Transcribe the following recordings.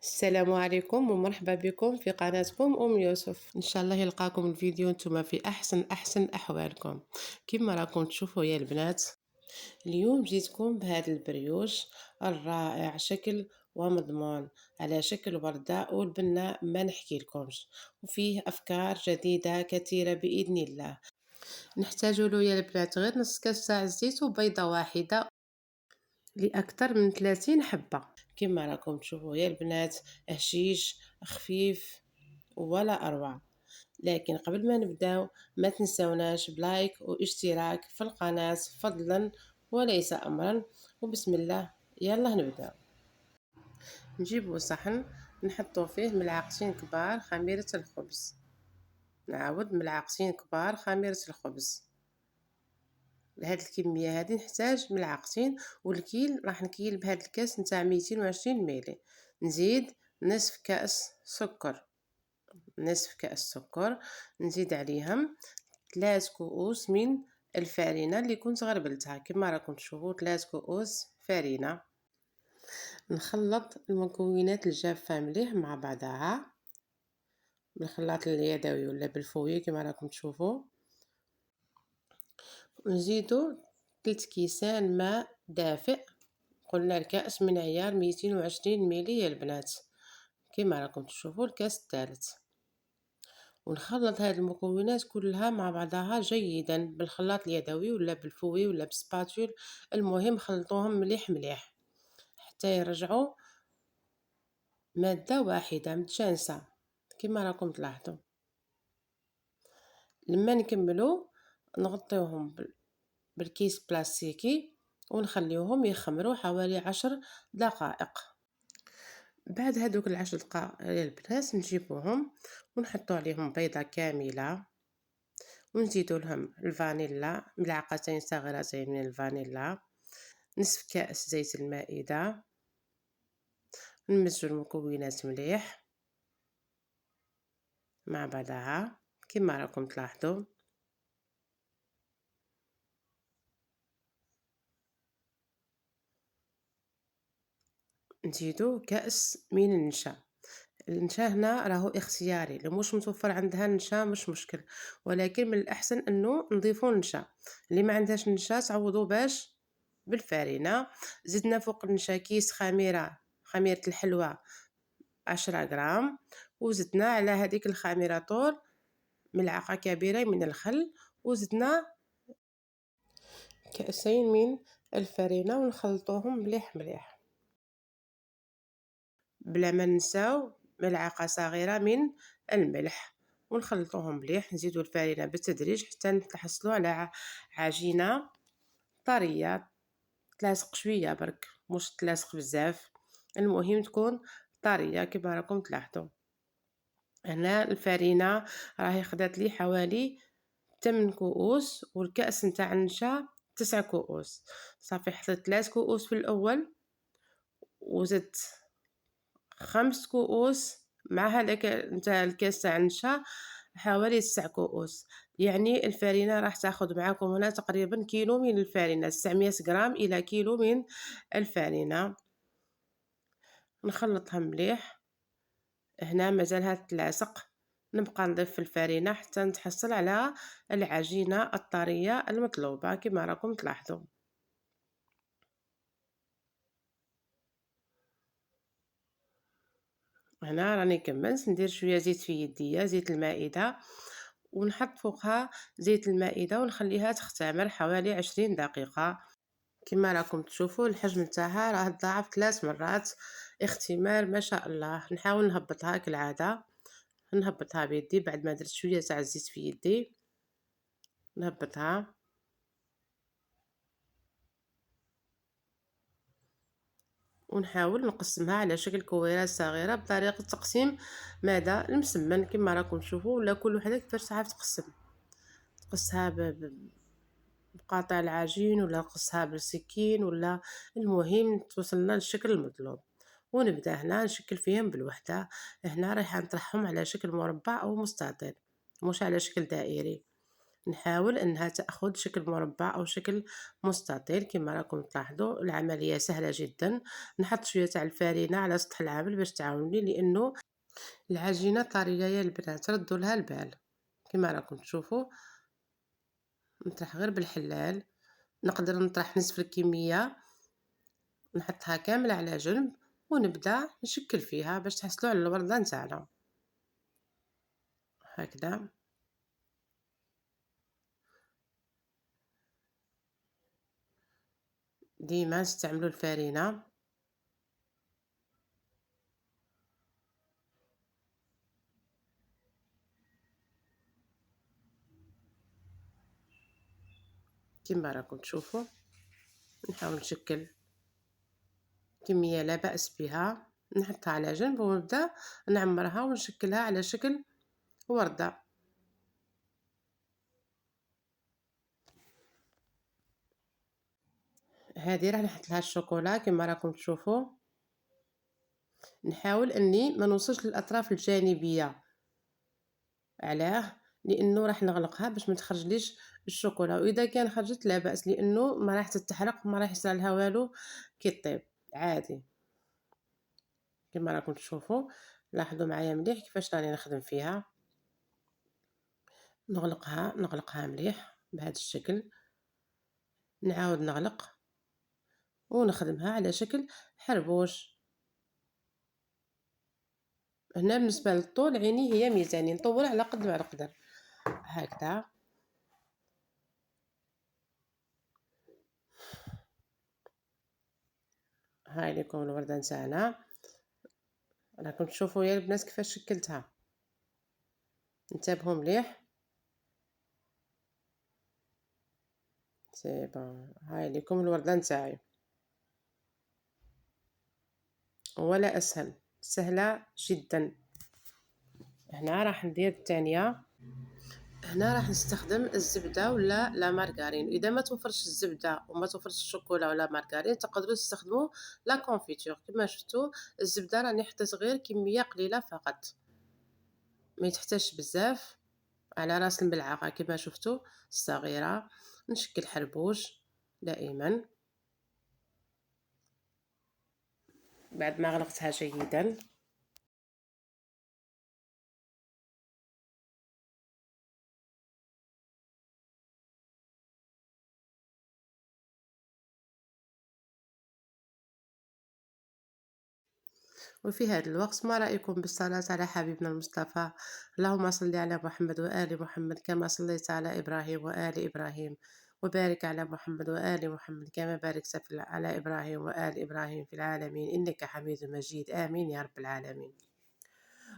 السلام عليكم ومرحبا بكم في قناتكم يوسف. ان شاء الله يلقاكم الفيديو نتوما في احسن احوالكم. كما راكم تشوفوا يا البنات، اليوم جيتكم بهذا البريوش الرائع شكل ومضمون على شكل وردة والبناء ما نحكي لكمش، وفيه افكار جديدة كثيرة باذن الله. نحتاج له يا البنات غير نص كاس تاع الزيت وبيضة واحدة لأكثر من 30 حبة. كما راكم تشوفوا يا البنات، هشيش خفيف ولا أروع. لكن قبل ما نبداو ما تنسوناش بلايك واشتراك في القناة فضلا وليس أمرا. وبسم الله يلا نبداو. نجيبو صحن نحطو فيه ملعقتين كبار خميرة الخبز، نعاود ملعقتين كبار خميرة الخبز. لهاد الكميه هذه نحتاج ملعقتين، والكيل راح نكيل بهاد الكاس نتاع 220 ملي. نزيد نصف كاس سكر، نزيد عليهم 3 كؤوس من الفارينه اللي كنت غربلتها. كما راكم تشوفوا 3 كؤوس فارينه. نخلط المكونات الجافه مليح مع بعضها بالخلاط اليدوي ولا بالفويه كما راكم تشوفوا. نزيدو 3 كيسان ماء دافئ، قلنا الكأس من عيار 220 ملي يا البنات كما راكم تشوفوا الكاس الثالث. ونخلط هذه المكونات كلها مع بعضها جيدا بالخلاط اليدوي ولا بالفوي ولا بسباتول، المهم خلطوهم مليح حتى يرجعوا مادة واحدة متجانسة كما راكم تلاحظوا. لما نكملوا نغطيوهم بالكيس بلاستيكي ونخليوهم يخمروا حوالي 10 دقائق. بعد هذوك العشر دقائق يا البنات نجيبوهم ونحطو عليهم بيضة كاملة، ونزيدو لهم الفانيلا ملعقتين صغيرتين من الفانيلا، نصف كأس زيت المائدة. نمزجو المكونات مليح مع بعضها كما راكم تلاحظوا. نزيدو كأس من النشا. النشا هنا راهو اختياري، لو مش متوفر عندها النشا مش مشكل، ولكن من الاحسن انه نضيفو النشا. اللي ما عندهاش النشا تعوضو باش بالفارينه. زدنا فوق النشا كيس خميره الحلوى 10 غرام، وزدنا على هذيك الخميره طول ملعقه كبيره من الخل، وزدنا كأسين من الفارينه ونخلطوهم مليح بلا ما ننساو ملعقه صغيره من الملح، ونخلطوهم مليح. نزيدو الفارينه بالتدريج حتى نتحصلوا على عجينه طريه تلاصق شويه برك، مش تلاصق بزاف، المهم تكون طريه كما راكم تلاحظوا. هنا الفارينه راهي خدات لي حوالي 8 كؤوس، والكأس نتاع النشا 9 كؤوس. صافي حطيت 3 كؤوس في الاول، وزدت 5 كؤوس مع هذاك نتاع الكاس تاع النشا حوالي 9 كؤوس. يعني الفارينه راح تاخذ معاكم هنا تقريبا كيلو من الفارينه، 900 غرام الى كيلو من الفارينه. نخلطها مليح. هنا مازالها تلاصق، نبقى نضيف في الفارينه حتى نتحصل على العجينه الطريه المطلوبه كما راكم تلاحظوا. هنا راني كملت، ندير شويه زيت في يديا، زيت المائده، ونحط فوقها زيت المائده ونخليها تختمر حوالي 20 دقيقه. كما راكم تشوفوا الحجم نتاعها راه تضاعف 3 مرات، اختمار ما شاء الله. نحاول نهبطها كالعاده، نهبطها بيدي بعد ما درت شويه تاع الزيت في يدي، نهبطها ونحاول نقسمها على شكل كويرات صغيره بطريقه تقسيم ماذا المسمن كما راكم تشوفوا، ولا كل وحده كيفاش تعرف تقصها بقاطع العجين ولا قصها بالسكين، ولا المهم توصلنا للشكل المطلوب. ونبدا هنا نشكل فيهم بالوحده. هنا رايحه نطرحهم على شكل مربع او مستطيل، مش على شكل دائري. نحاول انها تاخذ شكل مربع او شكل مستطيل. كما راكم تلاحظوا العمليه سهله جدا. نحط شويه تاع الفارينه على سطح العامل باش تعاونني، لانه العجينه طريه يا البنات، ردوا لها البال. كما راكم تشوفوا نطرح غير بالحلال، نقدر نطرح نصف الكميه نحطها كامل على جنب ونبدا نشكل فيها باش تحصلوا على الورده نتاعنا هكذا. ديما استعملوا الفارينه. كما راكم تشوفوا نحاول نشكل كمية لا بأس بها، نحطها على جنب ونبدأ نعمرها ونشكلها على شكل وردة. هذه راح نحط لها الشوكولا كما راكم تشوفوا. نحاول اني ما نوصلش للاطراف الجانبيه، علاه؟ لانه راح نغلقها باش ما تخرجليش الشوكولا، واذا كان خرجت لا باس، لانه ما راح تتحرق وما راح يصير لها والو كي طيب عادي. كما راكم تشوفوا لاحظوا معايا مليح كيفاش راني نخدم فيها. نغلقها مليح بهذا الشكل، نعاود نغلق ونخدمها على شكل حربوش. هنا بالنسبه للطول عيني هي ميزاني، نطول على قد ما نقدر هكذا. هاي لكم الورده نتاعنا، راكم تشوفوا يا البنات كيفاش شكلتها. انتبهوا مليح. سي بون، هاي لكم الورده نتاعي، ولا اسهل، سهله جدا. هنا راح ندير الثانيه. هنا راح نستخدم الزبده ولا لا مارغرين. اذا ما توفرش الزبده وما توفرش الشوكولا ولا مارغرين تقدروا تستخدموا لا كونفيتور. كما شفتوا الزبده راني حطيت غير كميه قليله فقط، ما يتحتاجش بزاف، على راس الملعقه كما شفتوا الصغيره. نشكل حربوش دائما بعد ما غلقتها جيدا. وفي هذا الوقت ما رأيكم بالصلاة على حبيبنا المصطفى؟ اللهم صل على محمد وآل محمد كما صليت على إبراهيم وآل إبراهيم، وبارك على محمد وآل محمد كما باركت على إبراهيم وآل إبراهيم في العالمين إنك حميد مجيد. آمين يا رب العالمين.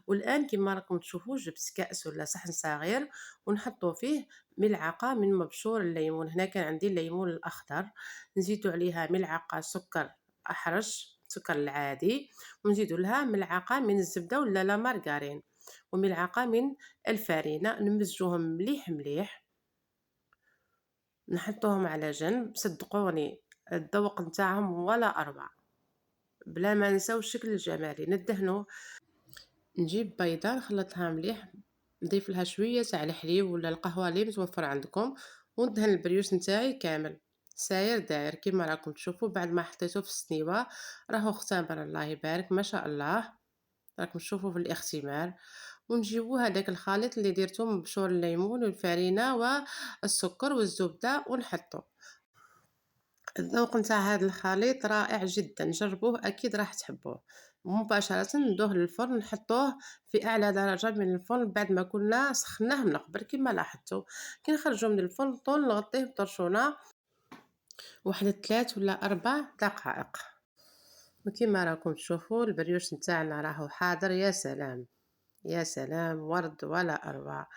والآن كما راكم تشوفوا جبت كأس ولا صحن صغير ونحطوا فيه ملعقة من مبشور الليمون. هنا كان عندي الليمون الأخضر، نزيدوا عليها ملعقة سكر أحرش، سكر العادي، ونزيد لها ملعقة من الزبدة ولا لا مارغرين، وملعقة من الفارينة. نمزجوهم مليح مليح، نحطوهم على جنب. صدقوني الذوق نتاعهم ولا أروع، بلا ما نساو الشكل الجمالي. ندهنوا، نجيب بيضة نخلطها مليح، نضيف لها شويه تاع الحليب ولا القهوه اللي متوفر عندكم، وندهن البريوش نتاعي كامل ساير داير كما راكم تشوفوا. بعد ما حطيته في السنيوه راهو اختمر الله يبارك ما شاء الله، راكم تشوفوا في الاختمار. ونجيبوا هذاك الخليط اللي درتو من بشور الليمون والفرينه والسكر والزبده ونحطو. الذوق نتاع هذا الخليط رائع جدا، جربوه اكيد راح تحبوه. مباشره ندوه للفرن، نحطوه في اعلى درجه من الفرن بعد ما كنا سخناه من قبل كما لاحظتوا. كي نخرجوا من الفرن طول نغطيه بطرشونه واحد 3 ولا 4 دقائق. وكما راكم تشوفوا البريوش نتاعنا راهو حاضر. يا سلام يا سلام، ورد ولا اروع.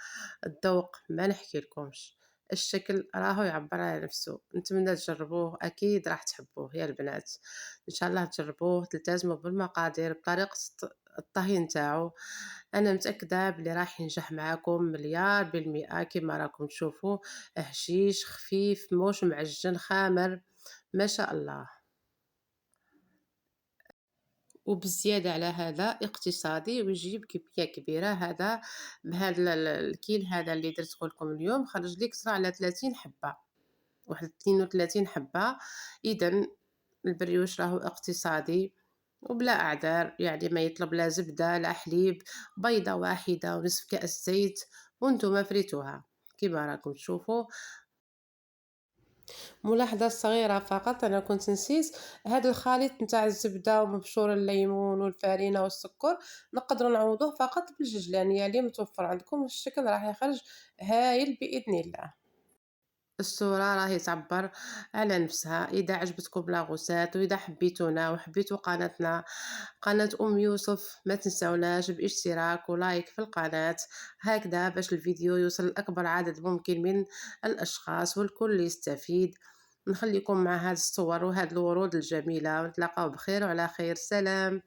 الذوق ما نحكي لكمش، الشكل راهو يعبر على نفسه. نتمنى تجربوه اكيد راح تحبوه يا البنات. ان شاء الله تجربوه، تلتزموا بالمقادير بطريقه الطهي نتاعو. انا متاكده بلي راح ينجح معكم مليار بالمئة. كما راكم تشوفوا هشيش خفيف موش معجن خامر ما شاء الله. وبالزيادة على هذا اقتصادي ويجيب كمية كبيرة. هذا بهذا الكيل هذا اللي درته لكم اليوم خرج لي كسرة على 30 حبة، واحد 32 حبة. إذا البريوش راهو اقتصادي وبلا أعذار، يعني ما يطلب لا زبدة لا حليب، بيضة واحدة ونصف كأس زيت وانتم فريتوها كيما راكم تشوفوا. ملاحظة صغيرة فقط، أنا كنت نسيت هذا الخليط نتاع الزبدة ومبشور الليمون والفرينة والسكر نقدروا نعوضوه فقط بالججلان، يعني متوفر عندكم والشكل راح يخرج هايل بإذن الله. الصورة راهي تعبر على نفسها. إذا عجبتكم لاغوسات وإذا حبيتونا وحبيتوا قناتنا قناة أم يوسف ما تنسوناش باشتراك ولايك في القناة، هكذا باش الفيديو يوصل لأكبر عدد ممكن من الأشخاص والكل يستفيد. نخليكم مع هذه الصور وهذه الورود الجميلة ونتلاقاو بخير وعلى خير. سلام.